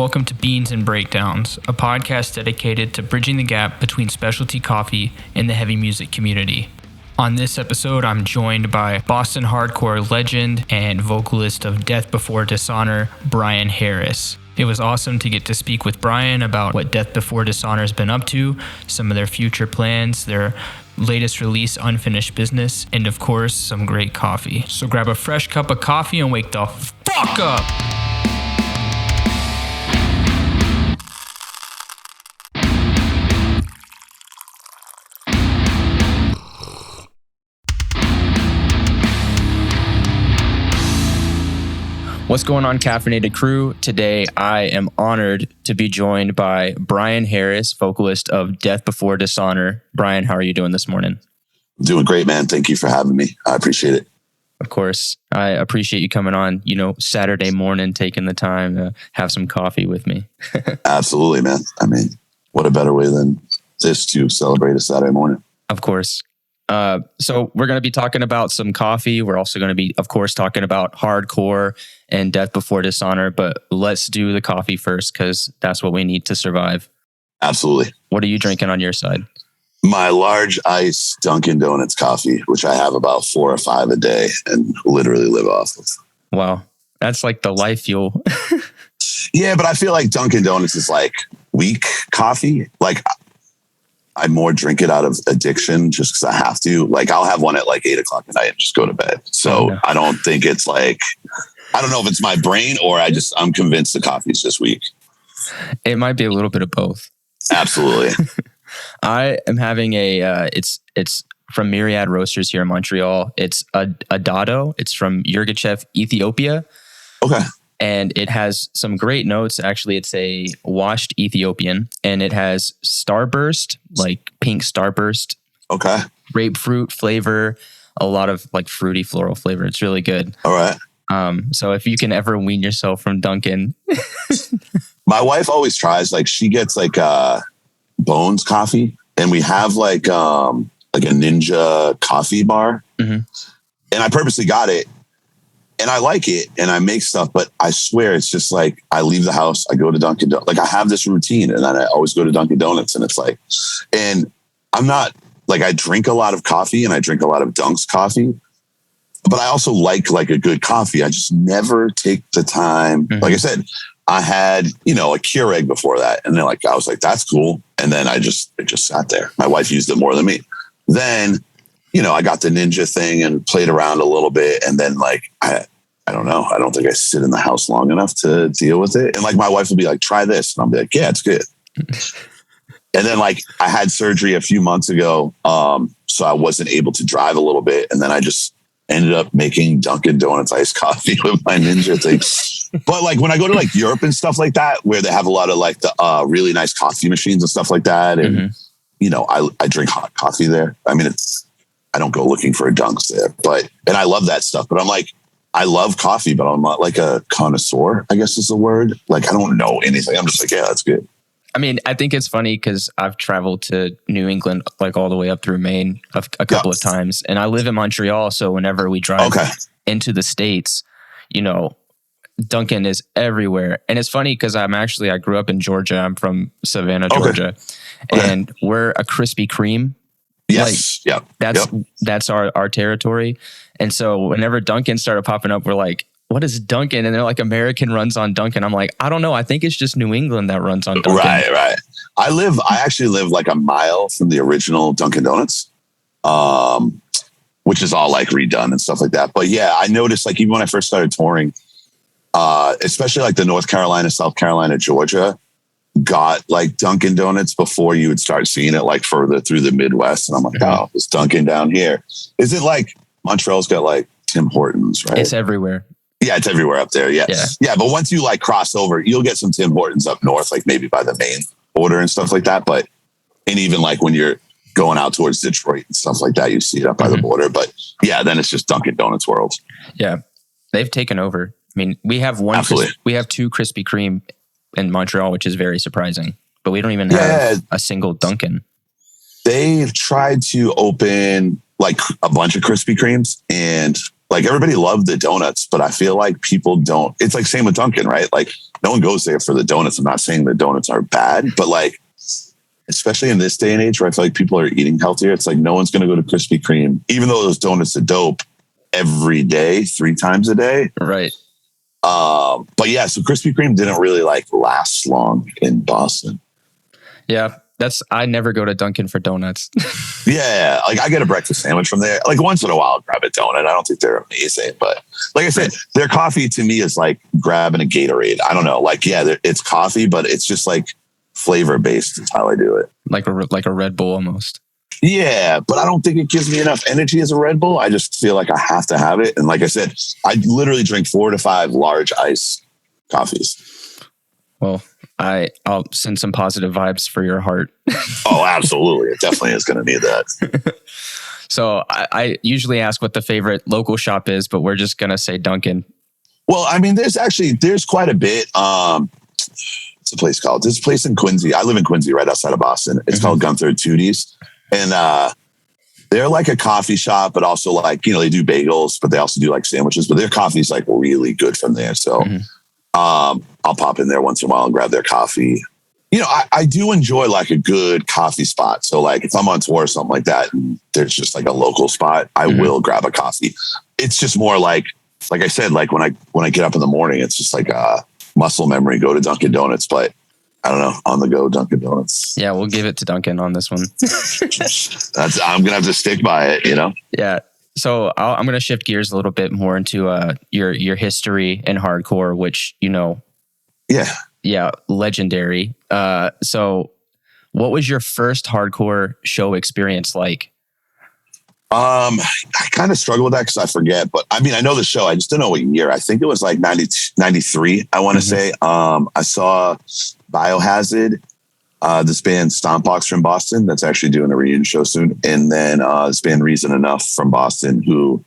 welcome to Beans and Breakdowns, a podcast dedicated to bridging the gap between specialty coffee and the heavy music community. On this episode, I'm joined by Boston hardcore legend and vocalist of Death Before Dishonor, Bryan Harris. It was awesome to get to speak with Bryan about what Death Before Dishonor has been up to, some of their future plans, their latest release, Unfinished Business, and of course, some great coffee. So grab a fresh cup of coffee and wake the fuck up! What's going on, Caffeinated Crew? Today, I am honored to be joined by Bryan Harris, vocalist of Death Before Dishonor. Bryan, how are you doing this morning? Doing great, man. Thank you for having me. I appreciate it. Of course. I appreciate you coming on, Saturday morning, taking the time to have some coffee with me. Absolutely, man. I mean, what a better way than this to celebrate a Saturday morning? Of course. So we're going to be talking about some coffee. We're also going to be, of course, talking about hardcore and Death Before Dishonor, but let's do the coffee first because that's what we need to survive. Absolutely. What are you drinking on your side? My large ice Dunkin Donuts coffee, which I have about 4 or 5 a day and literally live off of. Wow. That's like the life fuel. Yeah, but I feel like Dunkin Donuts is like weak coffee. Like I more drink it out of addiction just because I have to. Like I'll have one at like 8 o'clock at night and just go to bed. So I don't think it's like, I don't know if it's my brain or I'm convinced the coffee is just weak. It might be a little bit of both. Absolutely. I am having it's from Myriade Roasters here in Montreal. It's Adado. It's from Yirgacheffe, Ethiopia. Okay. And it has some great notes. Actually, it's a washed Ethiopian, and it has starburst, like pink starburst. Okay. Grapefruit flavor, a lot of like fruity floral flavor. It's really good. All right. So if you can ever wean yourself from Dunkin'. My wife always tries, like she gets like Bones coffee, and we have like a Ninja coffee bar. Mm-hmm. And I purposely got it. And I like it and I make stuff, but I swear it's just like I leave the house, I go to Dunkin' Donuts. Like I have this routine and then I always go to Dunkin' Donuts and it's like, and I'm not like, I drink a lot of coffee and I drink a lot of Dunk's coffee, but I also like a good coffee. I just never take the time. Mm-hmm. Like I said, I had, a Keurig before that. And then I was like, that's cool. And then it just sat there. My wife used it more than me. Then I got the Ninja thing and played around a little bit. And then I don't know. I don't think I sit in the house long enough to deal with it. And my wife will be like, try this. And I'll be like, yeah, it's good. And then I had surgery a few months ago. So I wasn't able to drive a little bit. And then I just ended up making Dunkin' Donuts iced coffee with my Ninja thing. But when I go to Europe and stuff like that, where they have a lot of the really nice coffee machines and stuff like that. And, I drink hot coffee there. I mean, I don't go looking for a Dunks there, and I love that stuff, but I'm I love coffee, but I'm not like a connoisseur, I guess is the word. I don't know anything. I'm just yeah, that's good. I mean, I think it's funny because I've traveled to New England, all the way up through Maine a couple of times, and I live in Montreal. So whenever we drive into the States, Dunkin' is everywhere. And it's funny because I grew up in Georgia. I'm from Savannah, Georgia, and we're a Krispy Kreme. Yes. That's our territory. And so whenever Dunkin' started popping up, we're like, what is Dunkin'? And they're like, American runs on Dunkin'. I'm like, I don't know. I think it's just New England that runs on Dunkin'. Right. I actually live a mile from the original Dunkin' Donuts, which is all redone and stuff like that. But yeah, I noticed even when I first started touring, especially the North Carolina, South Carolina, Georgia, got Dunkin' Donuts before you would start seeing it further through the Midwest. And I'm like, oh, it's Dunkin' down here. Is it Montreal's got Tim Hortons, right? It's everywhere. Yeah, it's everywhere up there. Yeah. But once you cross over, you'll get some Tim Hortons up north, maybe by the Maine border and stuff like that. But, and even when you're going out towards Detroit and stuff like that, you see it up by the border. But yeah, then it's just Dunkin' Donuts world. Yeah. They've taken over. I mean, we have we have 2 Krispy Kreme in Montreal, which is very surprising, but we don't even have a single Dunkin'. They've tried to open a bunch of Krispy Kremes, and Like everybody loved the donuts, but I feel like people don't. It's like same with Dunkin', right? Like no one goes there for the donuts. I'm not saying the donuts are bad, but like, especially in this day and age where I feel like people are eating healthier, it's like no one's going to go to Krispy Kreme, even though those donuts are dope, every day, 3 times a day. Right. But yeah, so Krispy Kreme didn't really like last long in Boston. Yeah. I never go to Dunkin' for donuts. Yeah. Like I get a breakfast sandwich from there. Like once in a while, I'll grab a donut. I don't think they're amazing, but like I said, their coffee to me is like grabbing a Gatorade. I don't know. Like, yeah, it's coffee, but it's just like flavor based is how I do it. Like a Red Bull almost. Yeah, but I don't think it gives me enough energy as a Red Bull. I just feel like I have to have it. And like I said, I literally drink 4 to 5 large ice coffees. Well, I'll send some positive vibes for your heart. Oh, absolutely. It definitely is going to need that. So I usually ask what the favorite local shop is, but we're just going to say Dunkin'. Well, I mean, there's quite a bit. What's the place called? There's a place in Quincy. I live in Quincy right outside of Boston. It's called Gunther Tootie's. And they're like a coffee shop, but also like, they do bagels, but they also do like sandwiches. But their coffee is like really good from there. So I'll pop in there once in a while and grab their coffee. I do enjoy like a good coffee spot. So like if I'm on tour or something like that, and there's just like a local spot, I will grab a coffee. It's just more like I said, like when I get up in the morning, it's just like muscle memory, go to Dunkin' Donuts. But I don't know, on the go Dunkin' Donuts. Yeah, we'll give it to Dunkin' on this one. I'm going to have to stick by it, Yeah. So I'm going to shift gears a little bit more into your history in hardcore, which, Yeah, legendary. So what was your first hardcore show experience like? I kind of struggle with that because I forget, but I mean, I know the show. I just don't know what year. I think it was like 93, I want to say. I saw Biohazard, this band Stompbox from Boston that's actually doing a reunion show soon. And then this band Reason Enough from Boston, who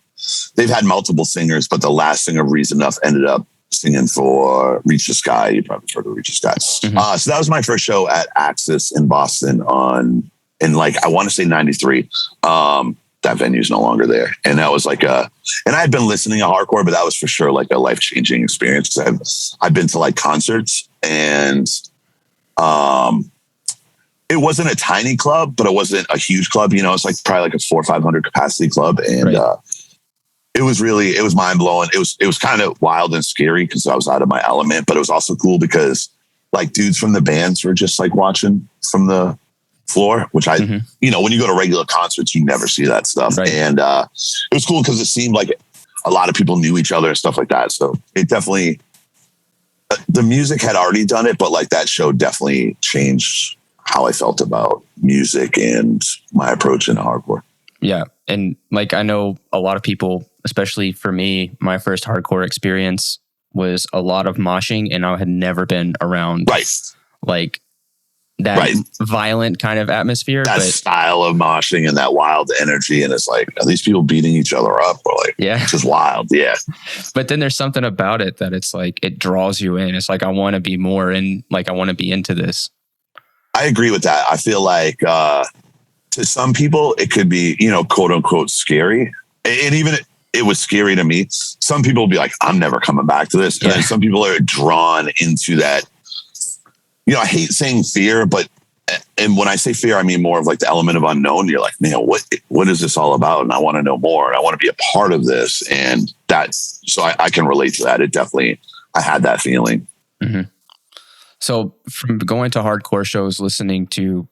they've had multiple singers, but the last singer of Reason Enough ended up singing for Reach the Sky. You probably heard of Reach the Sky. So that was my first show at Axis in Boston in like, I want to say 93. That venue's no longer there. And that was like and I had been listening to hardcore, but that was for sure like a life-changing experience. I've been to like concerts and it wasn't a tiny club, but it wasn't a huge club. It's like probably like a 400 or 500 capacity club. And it was mind blowing. It was kind of wild and scary because I was out of my element, but it was also cool because like dudes from the bands were just like watching from the floor, which when you go to regular concerts, you never see that stuff. Right. And it was cool because it seemed like a lot of people knew each other and stuff like that. So it definitely, the music had already done it, but like that show definitely changed how I felt about music and my approach into hardcore. Yeah. And like, I know a lot of people, especially for me, my first hardcore experience was a lot of moshing, and I had never been around like that violent kind of atmosphere. That style of moshing and that wild energy. And it's like, are these people beating each other up? Or like, it's just wild. Yeah. But then there's something about it that it's like, it draws you in. It's like, I want to be more in, like, I want to be into this. I agree with that. I feel like to some people, it could be, quote unquote, scary. And even it was scary to me. Some people will be like, I'm never coming back to this. And then some people are drawn into that. I hate saying fear, and when I say fear, I mean more of like the element of unknown. You're like, man, what is this all about? And I want to know more, and I want to be a part of this. And so I can relate to that. It definitely, I had that feeling. Mm-hmm. So from going to hardcore shows, listening to,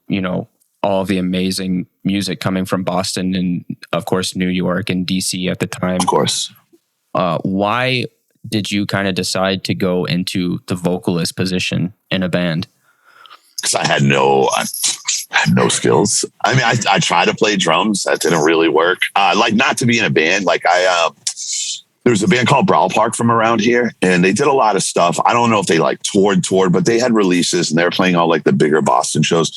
all of the amazing music coming from Boston and of course, New York and DC at the time. Of course. Why did you kind of decide to go into the vocalist position in a band? Because I had no skills. I mean, I tried to play drums. That didn't really work. Like not to be in a band. Like there was a band called Brawl Park from around here, and they did a lot of stuff. I don't know if they like toured, but they had releases and they were playing all like the bigger Boston shows.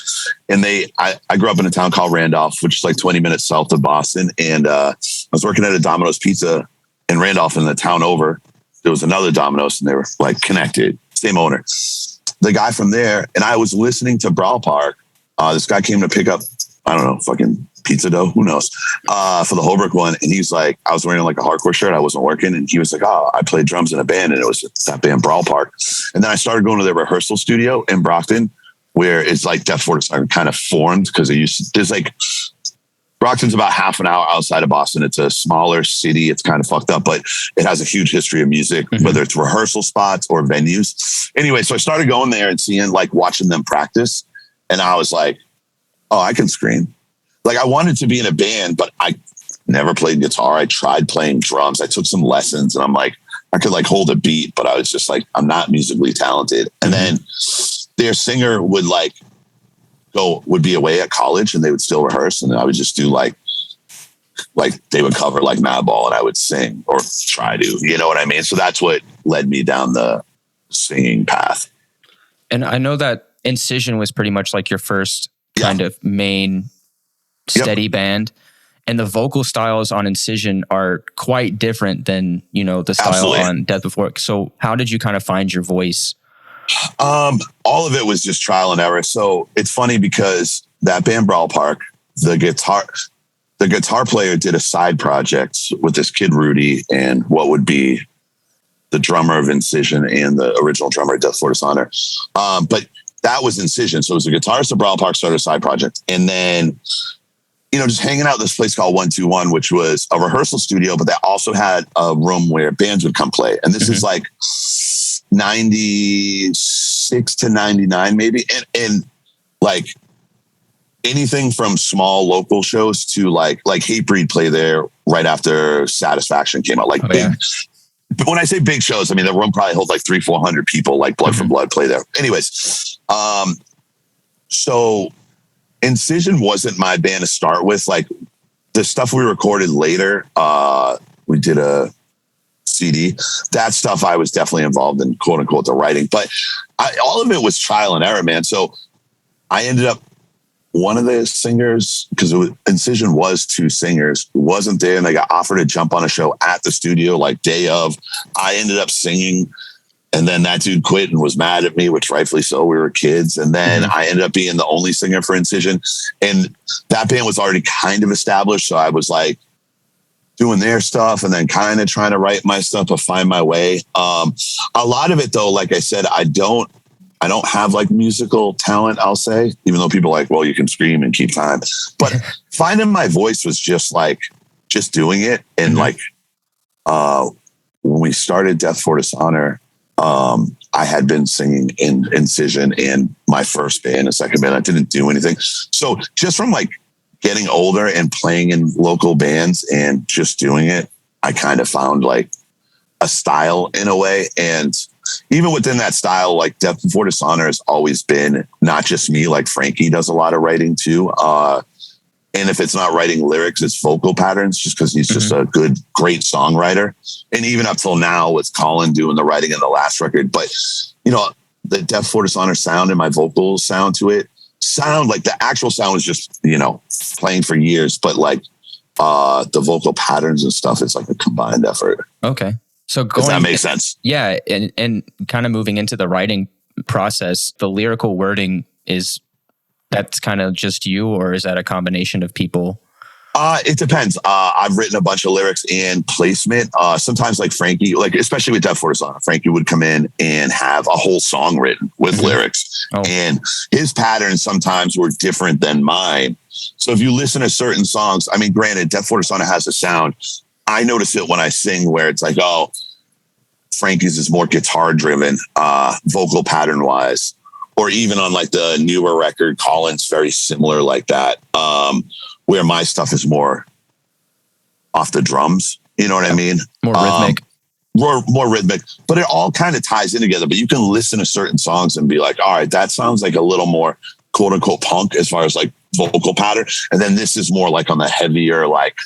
And I grew up in a town called Randolph, which is like 20 minutes south of Boston. And I was working at a Domino's Pizza in Randolph, in the town over. There was another Domino's, and they were like connected, same owner. The guy from there, and I was listening to Brawl Park. This guy came to pick up, I don't know, fucking pizza dough, who knows, for the Holbrook one. And he's like, I was wearing like a hardcore shirt. I wasn't working. And he was like, oh, I played drums in a band, and it was that band Brawl Park. And then I started going to their rehearsal studio in Brockton, where it's like Death Before Dishonor kind of formed, because there's like, Brockton's about half an hour outside of Boston. It's a smaller city. It's kind of fucked up, but it has a huge history of music, whether it's rehearsal spots or venues. Anyway, so I started going there and seeing, like, watching them practice. And I was like, oh, I can scream. Like, I wanted to be in a band, but I never played guitar. I tried playing drums. I took some lessons, and I'm like, I could like hold a beat, but I was just like, I'm not musically talented. And then their singer would be away at college, and they would still rehearse, and I would just do like they would cover like Madball, and I would sing or try to, you know what I mean? So that's what led me down the singing path. And I know that Incision was pretty much like your first kind of main steady band, and the vocal styles on Incision are quite different than, you know, the style on Death Before. So how did you kind of find your voice? All of it was just trial and error. So it's funny because that band Brawl Park, the guitar player did a side project with this kid Rudy, and what would be the drummer of Incision and the original drummer of Death Before Dishonor. But that was Incision. So it was a guitarist of Brawl Park started a side project. And then, you know, just hanging out at this place called 121, which was a rehearsal studio, but they also had a room where bands would come play. And this is like 96 to 99 maybe. And like anything from small local shows to like Hatebreed play there right after Satisfaction came out. Like but when I say big shows, I mean, the room probably holds like 300-400 people, like Blood for Blood play there. Anyways, so Incision wasn't my band to start with. Like the stuff we recorded later, we did a CD. That stuff I was definitely involved in, quote unquote, the writing. But all of it was trial and error, man. So I ended up, one of the singers, because Incision was 2 singers, wasn't there, and they got offered to jump on a show at the studio like day of. I ended up singing, and then that dude quit and was mad at me, which rightfully so. We were kids. And then I ended up being the only singer for Incision, and that band was already kind of established. So I was like doing their stuff and then kind of trying to write my stuff to find my way. A lot of it though, like I said, I don't have like musical talent, I'll say, even though people are like, well, you can scream and keep time. But finding my voice was just doing it. And like, when we started Death Before Dishonor, I had been singing in Incision and my first band and second band. I didn't do anything. So just from like getting older and playing in local bands and just doing it, I kind of found like a style in a way. And even within that style, like Death Before Dishonor has always been not just me, like Frankie does a lot of writing too. And if it's not writing lyrics, it's vocal patterns, just because he's just a great songwriter. And even up till now with Colin doing the writing in the last record. But, you know, the Death Before Dishonor sound and my vocals sound to it sound like the actual sound was just, you know, playing for years. But like the vocal patterns and stuff, it's like a combined effort. Okay. So does that make sense? Yeah. And kind of moving into the writing process, the lyrical wording that's kind of just you, or is that a combination of people? It depends. I've written a bunch of lyrics and placement. Sometimes like Frankie, like especially with Death Before Dishonor, Frankie would come in and have a whole song written with lyrics. And his patterns sometimes were different than mine. So if you listen to certain songs, I mean, granted, Death Before Dishonor has a sound. I notice it when I sing where it's like, oh, Frankie's is more guitar driven, vocal pattern wise, or even on like the newer record, Colin's very similar like that, where my stuff is more off the drums. You know what I mean? More rhythmic. More rhythmic, but it all kind of ties in together. But you can listen to certain songs and be like, all right, that sounds like a little more quote unquote punk as far as like vocal pattern. And then this is more like on the heavier, like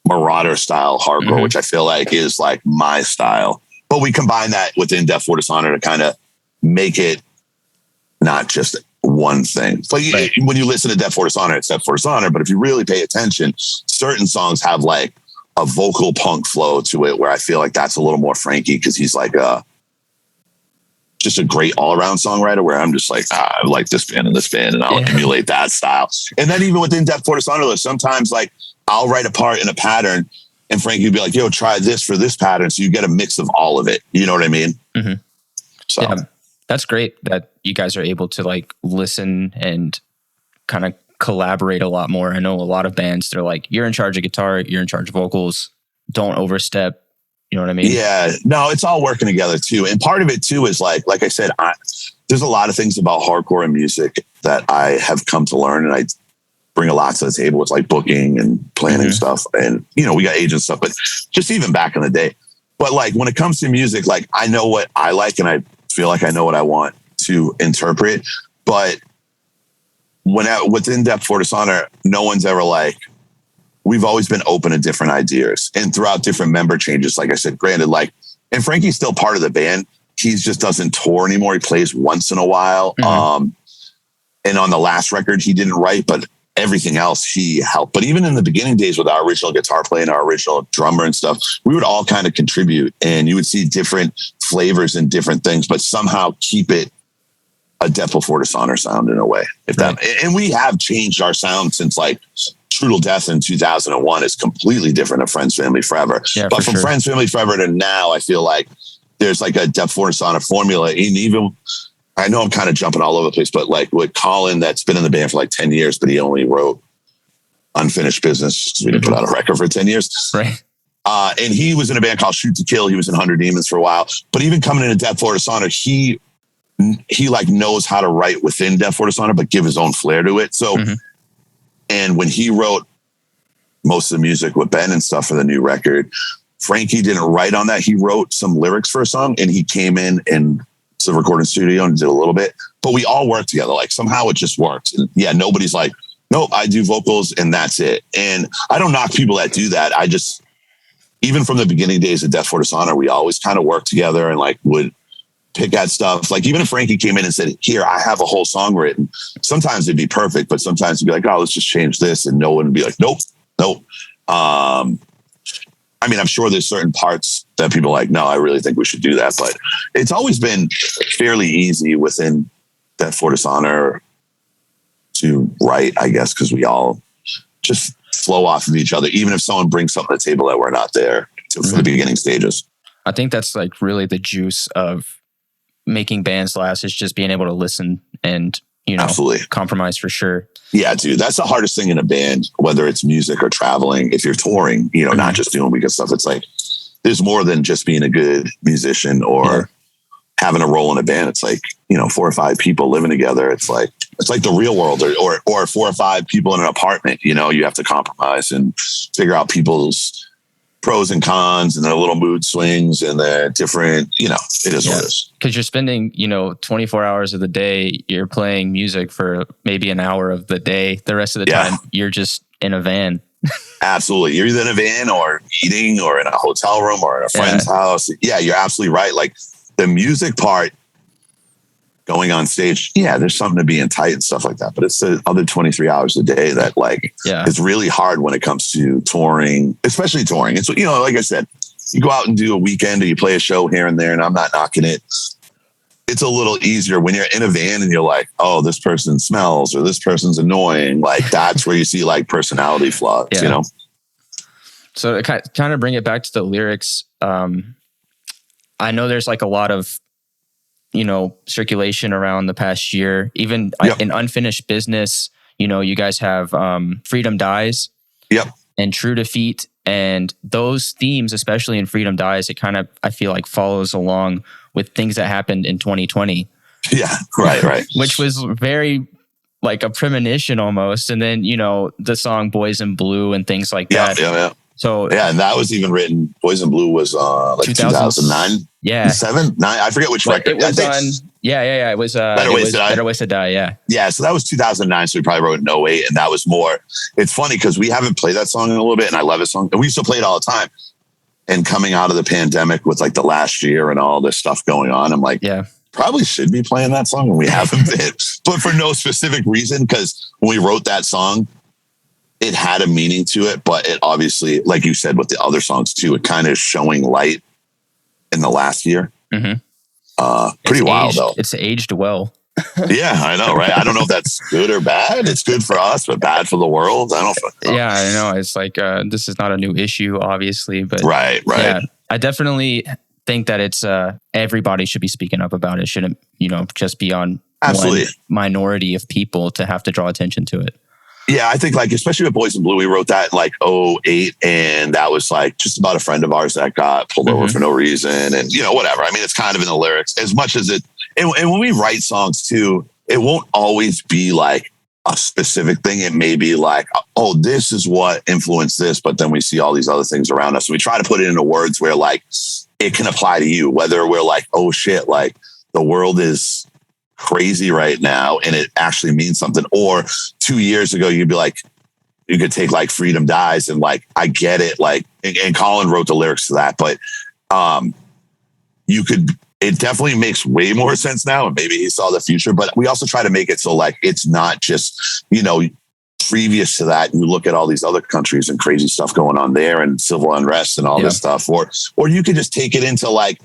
Marauder style hardcore, which I feel like is like my style. But we combine that within Death Before Dishonor to kind of make it not just one thing. But when you listen to Death Before Dishonor, it's Death Before Dishonor. But if you really pay attention, certain songs have like a vocal punk flow to it where I feel like that's a little more Frankie, because he's like just a great all around songwriter where I'm just like, I like this band and I'll emulate that style. And then even within Death Before Dishonor, sometimes like I'll write a part in a pattern and Frankie would be like, yo, try this for this pattern. So you get a mix of all of it. You know what I mean? Mm-hmm. So yeah, that's great that you guys are able to like listen and kind of collaborate a lot more. I know a lot of bands, they're like, you're in charge of guitar, you're in charge of vocals, don't overstep. You know what I mean? Yeah, no, it's all working together too. And part of it too is like I said, there's a lot of things about hardcore and music that I have come to learn, and I bring a lot to the table with like booking and planning stuff. And, you know, we got agent stuff, but just even back in the day. But like when it comes to music, like I know what I like and I feel like I know what I want to interpret. But within Death Before Dishonor, no one's ever like, we've always been open to different ideas and throughout different member changes. Like I said, granted, like, and Frankie's still part of the band. He just doesn't tour anymore. He plays once in a while. And on the last record, he didn't write, but everything else he helped. But even in the beginning days with our original guitar player and our original drummer and stuff, we would all kind of contribute, and you would see different flavors and different things, but somehow keep it a Death Before Dishonor sound in a way. And we have changed our sound since like True Death in 2001 is completely different than Friends, Family, Forever. Yeah, but from Friends, Family, Forever to now, I feel like there's like a Death Before Dishonor formula. And even, I know I'm kind of jumping all over the place, but like with Colin, that's been in the band for like 10 years, but he only wrote Unfinished Business because we didn't put out a record for 10 years. Right. And he was in a band called Shoot to Kill. He was in 100 Demons for a while. But even coming into Death Before Dishonor, he like knows how to write within Death Before Dishonor, but give his own flair to it. So, and when he wrote most of the music with Ben and stuff for the new record, Frankie didn't write on that. He wrote some lyrics for a song, and he came in and to the recording studio and did a little bit, but we all worked together. Like somehow it just works. And yeah, nobody's like, nope, I do vocals and that's it. And I don't knock people that do that. I just, even from the beginning days of Death Before Dishonor, we always kind of worked together and like would pick at stuff. Like even if Frankie came in and said, here, I have a whole song written, sometimes it'd be perfect, but sometimes it'd be like, oh, let's just change this. And no one would be like, nope. I mean, I'm sure there's certain parts that people are like, no, I really think we should do that. But it's always been fairly easy within Death Before Dishonor to write, I guess, because we all just flow off of each other, even if someone brings something to the table that we're not there for the beginning stages. I think that's like really the juice of making bands last, is just being able to listen and, you know, absolutely compromise for sure. Yeah, dude, that's the hardest thing in a band, whether it's music or traveling. If you're touring, you know, not just doing weekend stuff, it's like there's more than just being a good musician or having a role in a band. It's like, you know, 4 or 5 people living together. It's like the real world, or 4 or 5 people in an apartment. You know, you have to compromise and figure out people's pros and cons and their little mood swings and their different, you know, it is what it is. Because you're spending, you know, 24 hours of the day, you're playing music for maybe an hour of the day. The rest of the time, you're just in a van. Absolutely. You're either in a van or eating or in a hotel room or in a friend's house. Yeah, you're absolutely right. Like the music part, going on stage, there's something to being tight and stuff like that. But it's the other 23 hours a day that like is really hard when it comes to touring, especially touring. It's, you know, like I said, you go out and do a weekend or you play a show here and there, and I'm not knocking it. It's a little easier when you're in a van and you're like, oh, this person smells or this person's annoying. Like that's where you see like personality flaws, you know? So to kind of bring it back to the lyrics, I know there's like a lot of, you know, circulation around the past year, even in Unfinished Business, you know, you guys have Freedom Dies and True Defeat. And those themes, especially in Freedom Dies, it kind of, I feel like follows along with things that happened in 2020. Yeah, right. Which was very like a premonition almost. And then, you know, the song Boys in Blue and things like that. Yeah. So and that was even written. Boys in Blue was like 2009. Yeah, 7, 9. I forget which record. It was on. Yeah. It was Better Ways to Die. Yeah. So that was 2009. So we probably wrote it in 08, and that was more. It's funny because we haven't played that song in a little bit, and I love this song, and we used to play it all the time. And coming out of the pandemic with like the last year and all this stuff going on, I'm like, probably should be playing that song, and we haven't been, but for no specific reason. Because when we wrote that song, it had a meaning to it, but it obviously, like you said, with the other songs too, it kind of is showing light in the last year. Pretty wild though. It's aged well. Yeah, I know, right? I don't know if that's good or bad. It's good for us, but bad for the world. I don't know. Yeah, I know. It's like, this is not a new issue, obviously, but right. Yeah, I definitely think that it's, everybody should be speaking up about it. Shouldn't, just be on Absolutely. one minority of people to have to draw attention to it. Yeah, I think like, especially with Boys in Blue, we wrote that in like 2008, and that was like just about a friend of ours that got pulled over for no reason, and whatever. I mean, it's kind of in the lyrics as much as it. And when we write songs too, it won't always be like a specific thing. It may be like, oh, this is what influenced this, but then we see all these other things around us. So we try to put it into words where like it can apply to you, whether we're like, oh shit, like the world is crazy right now and it actually means something. Or 2 years ago, you'd be like, you could take like Freedom Dies and like, I get it. Like, and Colin wrote the lyrics to that, but it definitely makes way more sense now. And maybe he saw the future, but we also try to make it so like, it's not just, previous to that, you look at all these other countries and crazy stuff going on there and civil unrest and all this stuff, or you could just take it into like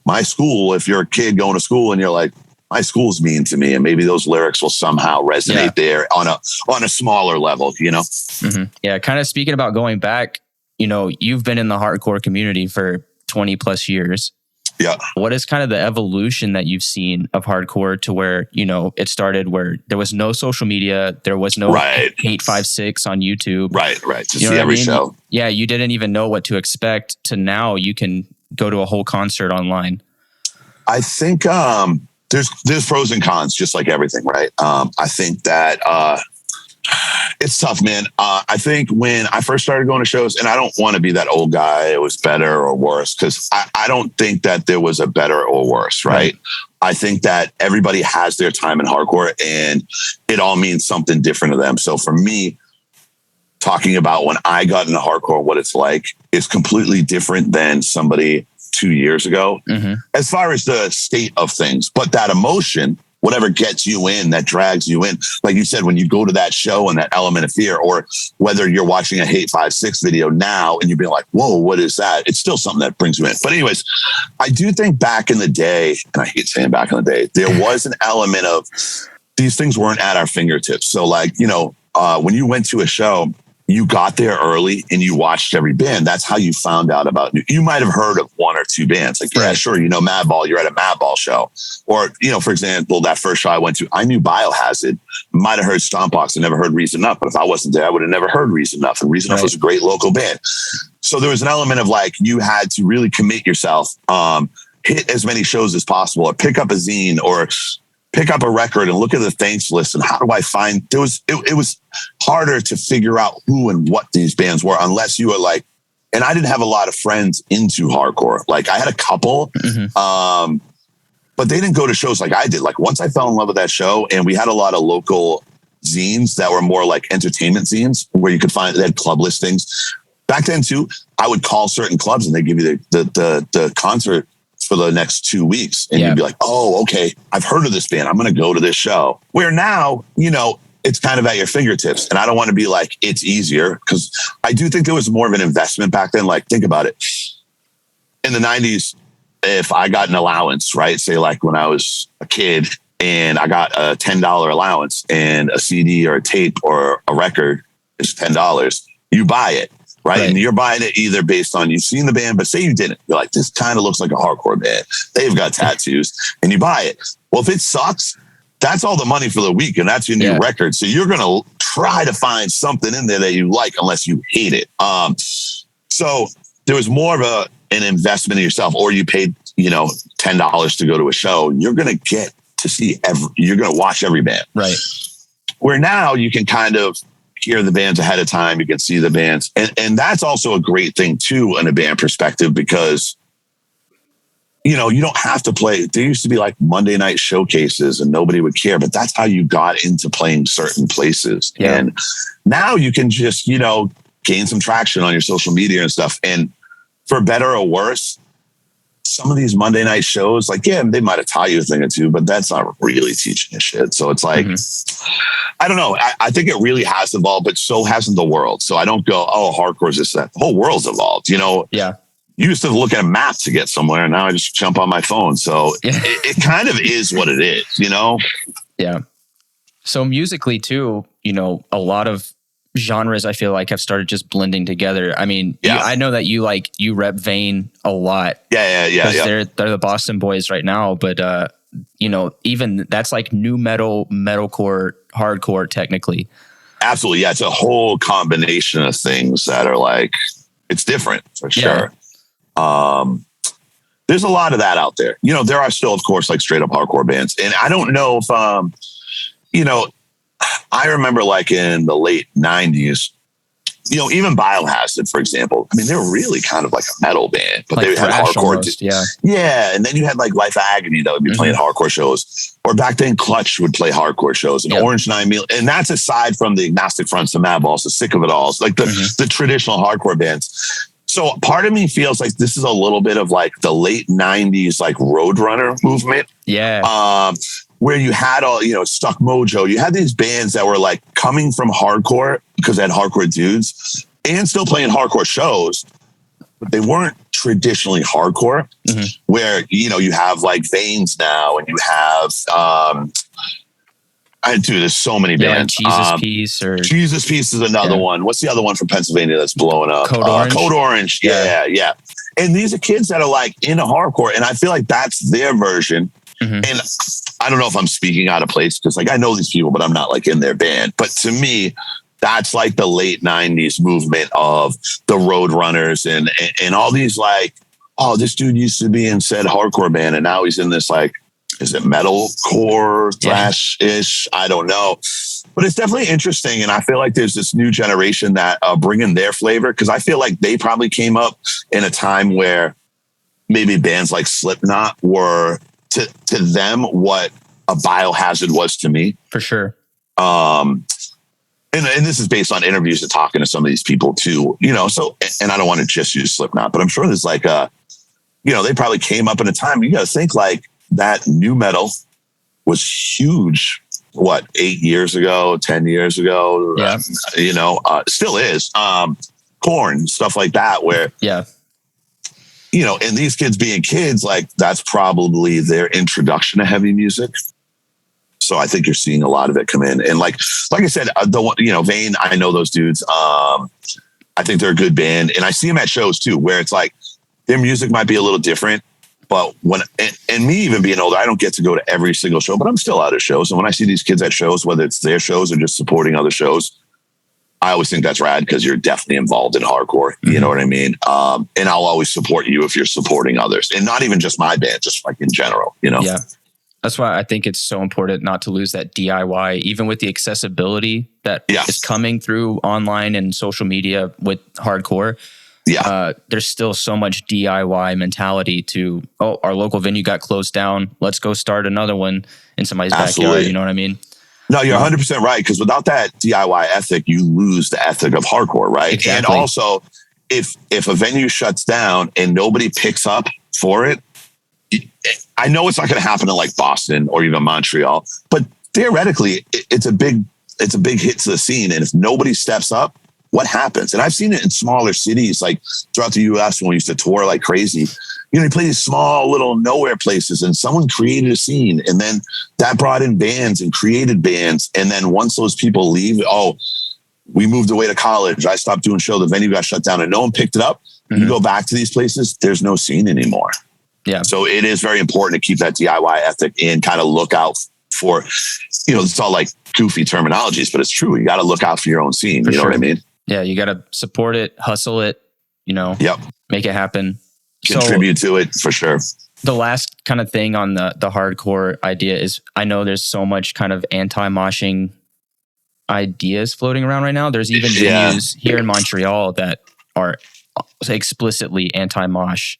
my school. If you're a kid going to school and you're like, my school's mean to me, and maybe those lyrics will somehow resonate there on a smaller level, Yeah. Kind of speaking about going back, you've been in the hardcore community for 20 plus years. Yeah. What is kind of the evolution that you've seen of hardcore to where, it started where there was no social media, there was no 856 on YouTube. Right. To see every show. Yeah. You didn't even know what to expect to now you can go to a whole concert online. I think, there's pros and cons, just like everything, right? I think that it's tough, man. I think when I first started going to shows, and I don't want to be that old guy, it was better or worse, because I don't think that there was a better or worse, right? I think that everybody has their time in hardcore, and it all means something different to them. So for me, talking about when I got into hardcore, what it's like, is completely different than somebody 2 years ago, as far as the state of things. But that emotion, whatever gets you in, that drags you in, like you said, when you go to that show and that element of fear, or whether you're watching a Hate 5-6 video now and you're being like, whoa, what is that? It's still something that brings you in. But anyways, I do think back in the day, and I hate saying back in the day, there was an element of these things weren't at our fingertips. So like, when you went to a show, you got there early and you watched every band. That's how you found out about new. You might have heard of one or two bands. Like, yeah, sure, Madball, you're at a Madball show. Or, for example, that first show I went to, I knew Biohazard. Might have heard Stompbox and never heard Reason Up. But if I wasn't there, I would have never heard Reason Up. And Reason Up was a great local band. So there was an element of like, you had to really commit yourself, hit as many shows as possible, or pick up a zine, or pick up a record and look at the thanks list and how do I find it was harder to figure out who and what these bands were unless you were like, and I didn't have a lot of friends into hardcore. Like I had a couple, but they didn't go to shows like I did. Like once I fell in love with that show, and we had a lot of local zines that were more like entertainment zines where you could find, they had club listings. Back then too, I would call certain clubs and they give you the concert for the next 2 weeks. And you'd be like, oh, okay, I've heard of this band. I'm going to go to this show. Where now, it's kind of at your fingertips. And I don't want to be like, it's easier, because I do think there was more of an investment back then. Like, think about it. In the 90s, if I got an allowance, right? Say like when I was a kid and I got a $10 allowance and a CD or a tape or a record is $10, you buy it. Right. And you're buying it either based on you've seen the band, but say you didn't. You're like, this kind of looks like a hardcore band. They've got tattoos, and you buy it. Well, if it sucks, that's all the money for the week, and that's your new record. So you're going to try to find something in there that you like, unless you hate it. So there was more of an investment in yourself, or you paid, $10 to go to a show. You're going to get to see you're going to watch every band. Right. Where now you can kind of hear the bands ahead of time. You can see the bands. And that's also a great thing too, in a band perspective, because, you don't have to play. There used to be like Monday night showcases and nobody would care, but that's how you got into playing certain places. Yeah. And now you can just, gain some traction on your social media and stuff. And for better or worse, some of these Monday night shows, like, they might have taught you a thing or two, but that's not really teaching you shit. So it's like, I don't know. I think it really has evolved, but so hasn't the world. So I don't go, oh, hardcore is this, that. The whole world's evolved, Yeah. you used to look at a map to get somewhere, and now I just jump on my phone. So it kind of is what it is, you know? Yeah. So musically too, you know, a lot of genres I feel like have started just blending together. I mean, I know that you rep Vane a lot. Yeah. They're the Boston boys right now, but you know, even that's like new metal, metalcore, hardcore technically. Absolutely. Yeah. It's a whole combination of things that are like, it's different for sure. There's a lot of that out there. You know, there are still, of course, like straight up hardcore bands. And I don't know if, you know, I remember like in the late 90s, you know, even Biohazard, for example. I mean, they were really kind of like a metal band, but like they had hardcore. Almost, yeah. And then you had like Life of Agony that would be playing hardcore shows. Or back then, Clutch would play hardcore shows. And Orange 9 Meal. And that's aside from the Agnostic Fronts, the Madballs, the Sick of It Alls, like the traditional hardcore bands. So part of me feels like this is a little bit of like the late 90s, like Roadrunner movement. Yeah. Where you had all, you know, Stuck Mojo. You had these bands that were like coming from hardcore because they had hardcore dudes and still playing hardcore shows, but they weren't traditionally hardcore. Where, you know, you have like Veins now, and you have, there's so many bands. Like Jesus Piece is another one. What's the other one from Pennsylvania that's blowing up? Code Orange. Yeah. And these are kids that are like into hardcore, and I feel like that's their version. And I don't know if I'm speaking out of place because like I know these people, but I'm not like in their band. But to me, that's like the late 90s movement of the Roadrunners and all these like, oh, this dude used to be in said hardcore band, and now he's in this like, is it metalcore, thrash-ish? I don't know. But it's definitely interesting. And I feel like there's this new generation that bring in their flavor, because I feel like they probably came up in a time where maybe bands like Slipknot were to them what a Biohazard was to me. For sure. And this is based on interviews and talking to some of these people too, you know, so, and I don't want to just use Slipknot, but I'm sure there's like you know, they probably came up in a time, you got to think like that new metal was huge. What, 8 years ago, 10 years ago, you know, still is, Korn, stuff like that, where, you know, and these kids being kids, like that's probably their introduction to heavy music. So I think you're seeing a lot of it come in. And like I said, you know, Vane, I know those dudes. I think they're a good band, and I see them at shows too, where it's like their music might be a little different, but when, and me even being older, I don't get to go to every single show, but I'm still out of shows. And when I see these kids at shows, whether it's their shows or just supporting other shows, I always think that's rad because you're definitely involved in hardcore. You know what I mean? And I'll always support you if you're supporting others, and not even just my band, just like in general, you know? Yeah. That's why I think it's so important not to lose that DIY, even with the accessibility that is coming through online and social media with hardcore. There's still so much DIY mentality to, oh, our local venue got closed down. Let's go start another one in somebody's backyard. You know what I mean? No, you're 100% right. Because without that DIY ethic, you lose the ethic of hardcore, right? Exactly. And also, if a venue shuts down and nobody picks up for it, I know it's not going to happen in like Boston or even Montreal, but theoretically, it's a big hit to the scene. And if nobody steps up, what happens? And I've seen it in smaller cities, like throughout the US when we used to tour like crazy. You know, you play these small little nowhere places, and someone created a scene, and then that brought in bands and created bands. And then once those people leave, we moved away to college, I stopped doing show, the venue got shut down, and no one picked it up. You go back to these places, there's no scene anymore. Yeah. So it is very important to keep that DIY ethic and kind of look out for, you know, it's all like goofy terminologies, but it's true. You got to look out for your own scene. You know what I mean? Yeah. You got to support it, hustle it, you know, make it happen. Contribute to it for sure. The last kind of thing on the hardcore idea is, I know there's so much kind of anti-moshing ideas floating around right now. There's even venues here in Montreal that are explicitly anti-mosh.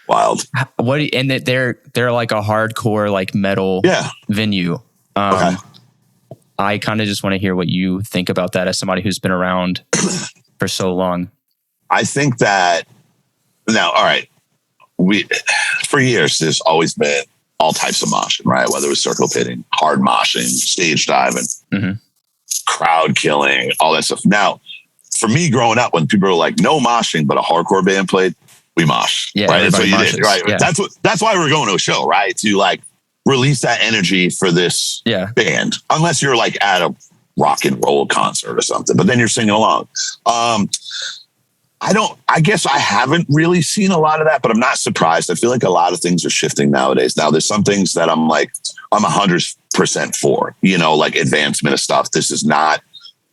Wild. And that they're like a hardcore like metal venue. I kind of just want to hear what you think about that as somebody who's been around for so long. I think that now, all right, for years there's always been all types of moshing, right? Whether it was circle pitting, hard moshing, stage diving, crowd killing, all that stuff. Now, for me growing up, when people were like, no moshing, but a hardcore band played, we mosh. Yeah, right. That's what you moshes. did. Right. Yeah. That's why we're going to a show, right? To like release that energy for this band. Unless you're like at a rock and roll concert or something, but then you're singing along. I guess I haven't really seen a lot of that, but I'm not surprised. I feel like a lot of things are shifting nowadays. Now there's some things that I'm 100% for, you know, like advancement of stuff. This is not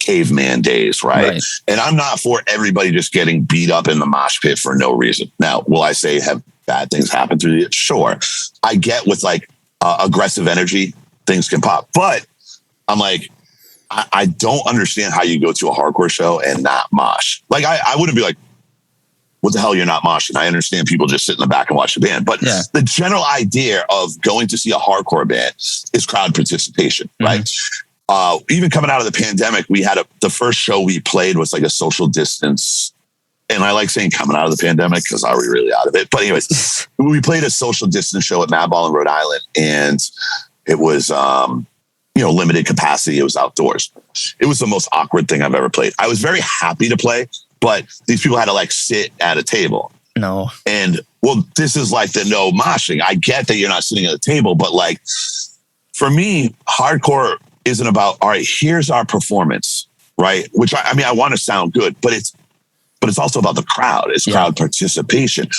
caveman days, right? And I'm not for everybody just getting beat up in the mosh pit for no reason. Now, will I say have bad things happen through it? Sure. I get with like aggressive energy, things can pop, but I'm like, I don't understand how you go to a hardcore show and not mosh. Like I wouldn't be like, what the hell, you're not moshing. I understand people just sit in the back and watch the band. But the general idea of going to see a hardcore band is crowd participation, right? Even coming out of the pandemic, we had the first show we played was like a social distance. And I like saying coming out of the pandemic because are we really out of it? But anyways, we played a social distance show at Madball in Rhode Island. And it was, limited capacity. It was outdoors. It was the most awkward thing I've ever played. I was very happy to play, but these people had to like sit at a table. No. And well, this is like the no moshing. I get that you're not sitting at a table, but like for me, hardcore isn't about, all right, here's our performance, right? Which I mean, I want to sound good, but it's also about the crowd. It's crowd participation.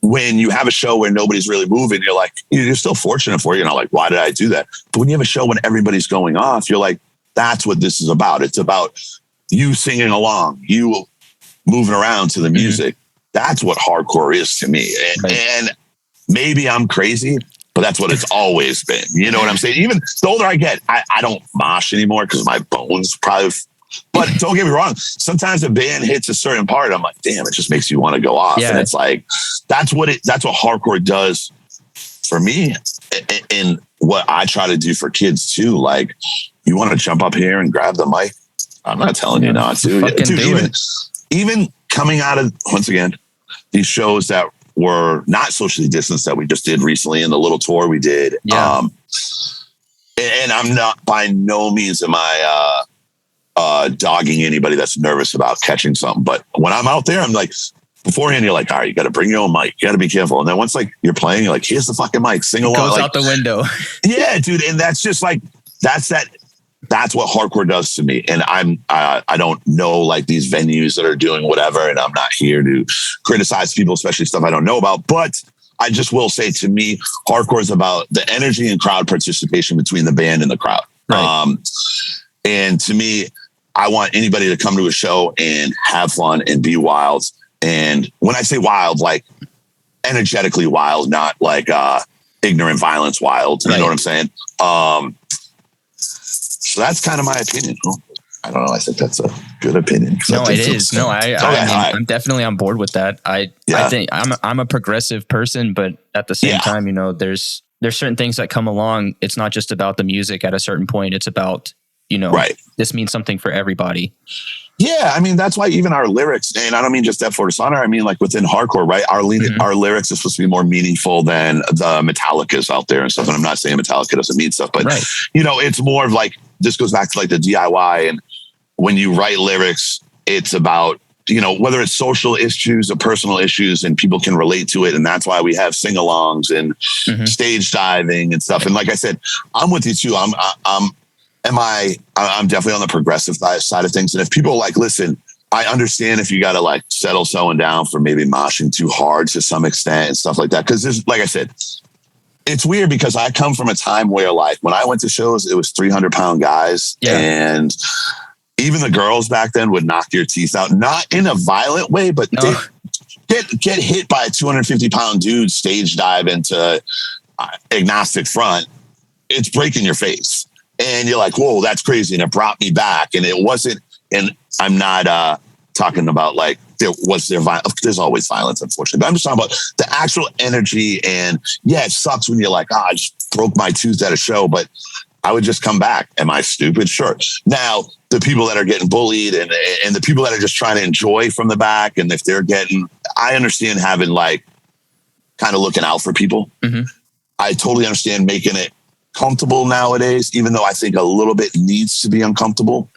When you have a show where nobody's really moving, you're like, you're still fortunate for it. You're not like, why did I do that? But when you have a show when everybody's going off, you're like, that's what this is about. It's about you singing along, you moving around to the music. That's what hardcore is to me. And maybe I'm crazy, but that's what it's always been. You know what I'm saying? Even the older I get, I don't mosh anymore because my bones probably... But don't get me wrong. Sometimes a band hits a certain part. I'm like, damn, it just makes you want to go off. And it's like, that's what hardcore does for me. And what I try to do for kids too. Like, you want to jump up here and grab the mic? I'm not telling you not to. Dude, even coming out of, once again, these shows that were not socially distanced that we just did recently in the little tour we did. And I'm not, by no means am I, dogging anybody that's nervous about catching something. But when I'm out there, I'm like, beforehand, you're like, all right, you got to bring your own mic. You got to be careful. And then once like you're playing, you're like, here's the fucking mic, sing along. Goes like, out the window. Yeah, dude. And that's just like, that's what hardcore does to me. And I don't know like these venues that are doing whatever. And I'm not here to criticize people, especially stuff I don't know about. But I just will say, to me, hardcore is about the energy and crowd participation between the band and the crowd. Right. And to me, I want anybody to come to a show and have fun and be wild. And when I say wild, like energetically wild, not like ignorant violence wild. You know what I'm saying? So that's kind of my opinion. I don't know. I think that's a good opinion. No, it is. No, I'm definitely on board with that. I think I'm a progressive person, but at the same time, there's certain things that come along. It's not just about the music at a certain point. It's about, this means something for everybody. Yeah, I mean, that's why even our lyrics, and I don't mean just Death Before Dishonor, I mean like within hardcore, right? Our lyrics are supposed to be more meaningful than the Metallicas out there and stuff. And I'm not saying Metallica doesn't mean stuff, but it's more of like, this goes back to like the DIY. And when you write lyrics, it's about, whether it's social issues or personal issues, and people can relate to it. And that's why we have sing-alongs and stage diving and stuff. And like I said, I'm with you too. I'm definitely on the progressive side of things. And if people like, listen, I understand if you got to like settle someone down for maybe moshing too hard to some extent and stuff like that. Cause there's, like I said, it's weird because I come from a time where like when I went to shows, it was 300-pound guys and even the girls back then would knock your teeth out, not in a violent way, but get hit by a 250-pound dude stage dive into agnostic front. It's breaking your face. And you're like, whoa, that's crazy. And it brought me back. And it wasn't, and I'm not talking about like, there's always violence, unfortunately. But I'm just talking about the actual energy. And yeah, it sucks when you're like, I just broke my tooth at a show, but I would just come back. Am I stupid? Sure. Now, the people that are getting bullied and the people that are just trying to enjoy from the back, and if they're I understand having like kind of looking out for people. I totally understand making it comfortable nowadays, even though I think a little bit needs to be uncomfortable.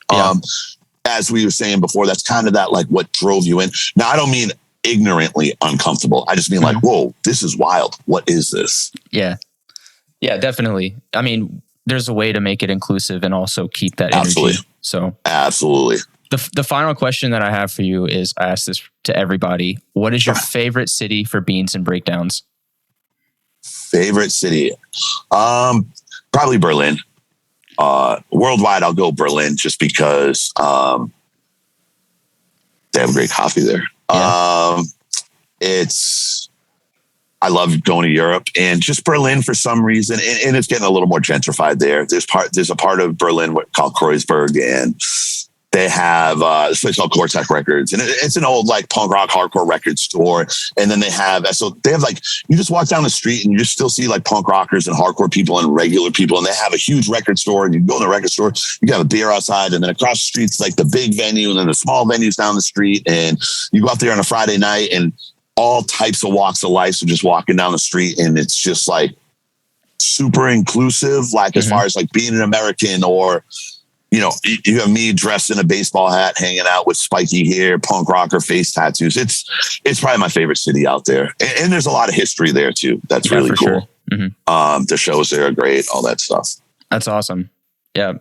As we were saying before, that's kind of that like what drove you in. Now, I don't mean ignorantly uncomfortable. I just mean like, whoa, this is wild. What is this? Yeah. Yeah, definitely. I mean, there's a way to make it inclusive and also keep that energy. Absolutely. So absolutely. The final question that I have for you is, I ask this to everybody. What is your favorite city for beans and breakdowns? Favorite city? Probably Berlin. Worldwide, I'll go Berlin just because they have great coffee there. Yeah. I love going to Europe, and just Berlin for some reason, and it's getting a little more gentrified there. There's a part of Berlin called Kreuzberg, and they have this place called Cortex Records, and it's an old like punk rock hardcore record store. And then they have like, you just walk down the street and you just still see like punk rockers and hardcore people and regular people, and they have a huge record store. And you go in the record store, you can have a beer outside, and then across the street's like the big venue, and then the small venues down the street. And you go out there on a Friday night, and all types of walks of life are just walking down the street, and it's just like super inclusive, like as far as like being an American, or you have me dressed in a baseball hat, hanging out with spiky hair, punk rocker face tattoos. It's probably my favorite city out there, and there's a lot of history there too. That's really cool. Sure. Mm-hmm. The shows there are great, all that stuff. That's awesome. Yeah.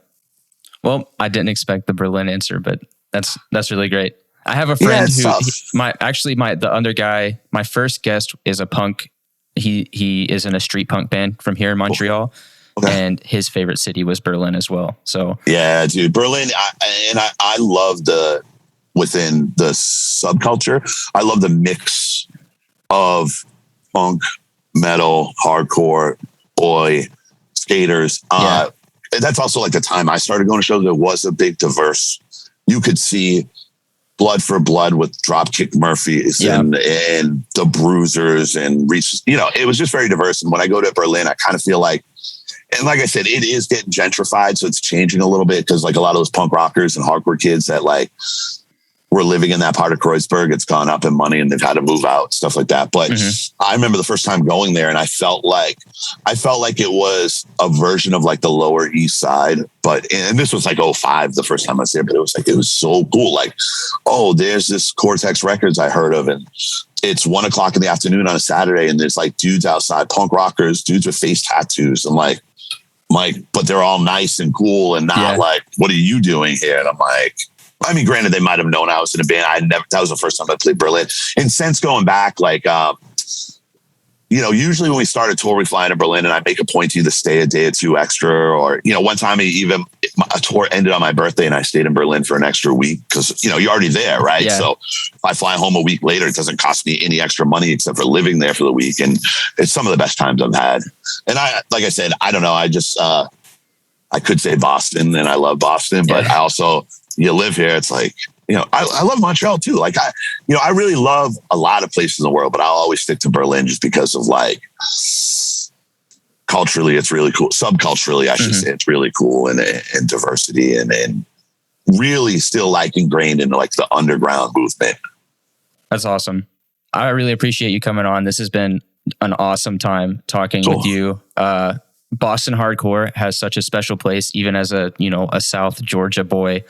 Well, I didn't expect the Berlin answer, but that's really great. I have a friend the other guy, my first guest is a punk. He is in a street punk band from here in Montreal. Okay. And his favorite city was Berlin as well. So yeah, dude, Berlin. I love within the subculture, I love the mix of punk, metal, hardcore, boy, skaters. That's also like the time I started going to shows. There was a big diverse. You could see Blood for Blood with Dropkick Murphys and the Bruisers and Reach. It was just very diverse. And when I go to Berlin, I kind of feel like, and like I said, it is getting gentrified, so it's changing a little bit, because like a lot of those punk rockers and hardcore kids that like were living in that part of Kreuzberg, it's gone up in money and they've had to move out, stuff like that. But I remember the first time going there, and I felt like it was a version of like the Lower East Side. And this was like 2005, the first time I was there, but it was so cool. Like, oh, there's this Cortex Records I heard of, and it's 1:00 in the afternoon on a Saturday, and there's like dudes outside, punk rockers, dudes with face tattoos, and like, but they're all nice and cool and not like, what are you doing here? And I'm like, I mean, granted, they might have known I was in a band. That was the first time I played Berlin. And since going back, like, usually when we start a tour, we fly into Berlin, and I make a point to either stay a day or two extra, or, one time a tour ended on my birthday and I stayed in Berlin for an extra week, because, you're already there, right? Yeah. So if I fly home a week later, it doesn't cost me any extra money except for living there for the week. And it's some of the best times I've had. And like I said, I don't know. I just, I could say Boston, and I love Boston, but I also, you live here. It's like, I love Montreal too. Like I really love a lot of places in the world, but I'll always stick to Berlin just because of like, culturally, it's really cool. Subculturally, I should say, it's really cool, and diversity, and really still like ingrained in like the underground movement. That's awesome. I really appreciate you coming on. This has been an awesome time talking with you. Boston hardcore has such a special place, even as a South Georgia boy.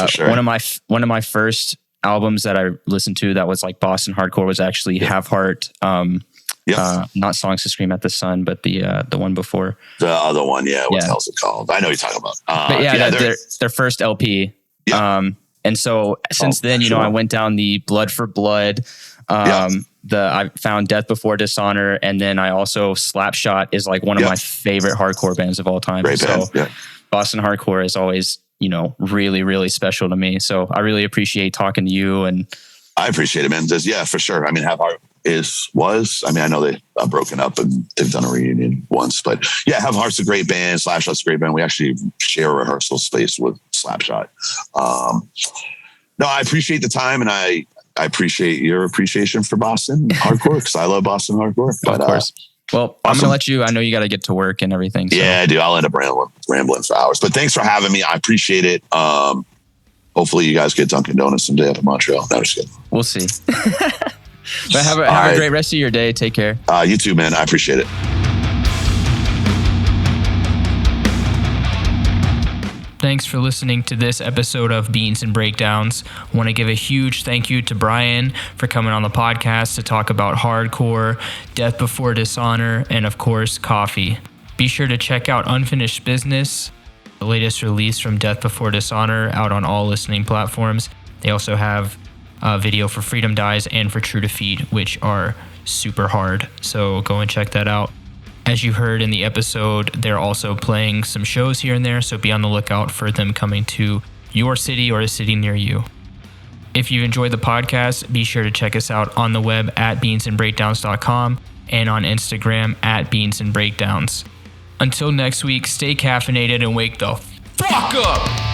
Sure. One of my first albums that I listened to that was like Boston hardcore was actually Have Heart. Not Songs to Scream at the Sun, but the one before. The other one, what the hell's it called? I know what you're talking about. Their first LP. And so since then, I went down the Blood for Blood. I found Death Before Dishonor, and then I also Slapshot is like one of my favorite hardcore bands of all time. Great band. Boston hardcore is always, really, really special to me. So I really appreciate talking to you. And I appreciate it, man. For sure. I mean, Have Heart I know they are broken up and they've done a reunion once, but Have Heart's a great band. Slapshot's a great band. We actually share a rehearsal space with Slapshot. No, I appreciate the time, and I appreciate your appreciation for Boston hardcore, because I love Boston hardcore. But, of course. Well, I'm going to let you, I know you got to get to work and everything. So. Yeah, dude, I'll end up rambling for hours, but thanks for having me. I appreciate it. Hopefully you guys get Dunkin Donuts someday up in Montreal. No, just kidding. We'll see. But have a great rest of your day. Take care. You too, man. I appreciate it. Thanks for listening to this episode of Beans and Breakdowns. I want to give a huge thank you to Bryan for coming on the podcast to talk about hardcore, Death Before Dishonor, and of course, coffee. Be sure to check out Unfinished Business, the latest release from Death Before Dishonor, out on all listening platforms. They also have a video for Freedom Dies and for True Defeat, which are super hard. So go and check that out. As you heard in the episode, they're also playing some shows here and there, so be on the lookout for them coming to your city or a city near you. If you've enjoyed the podcast, be sure to check us out on the web at beansandbreakdowns.com and on Instagram at beansandbreakdowns. Until next week, stay caffeinated and wake the fuck up!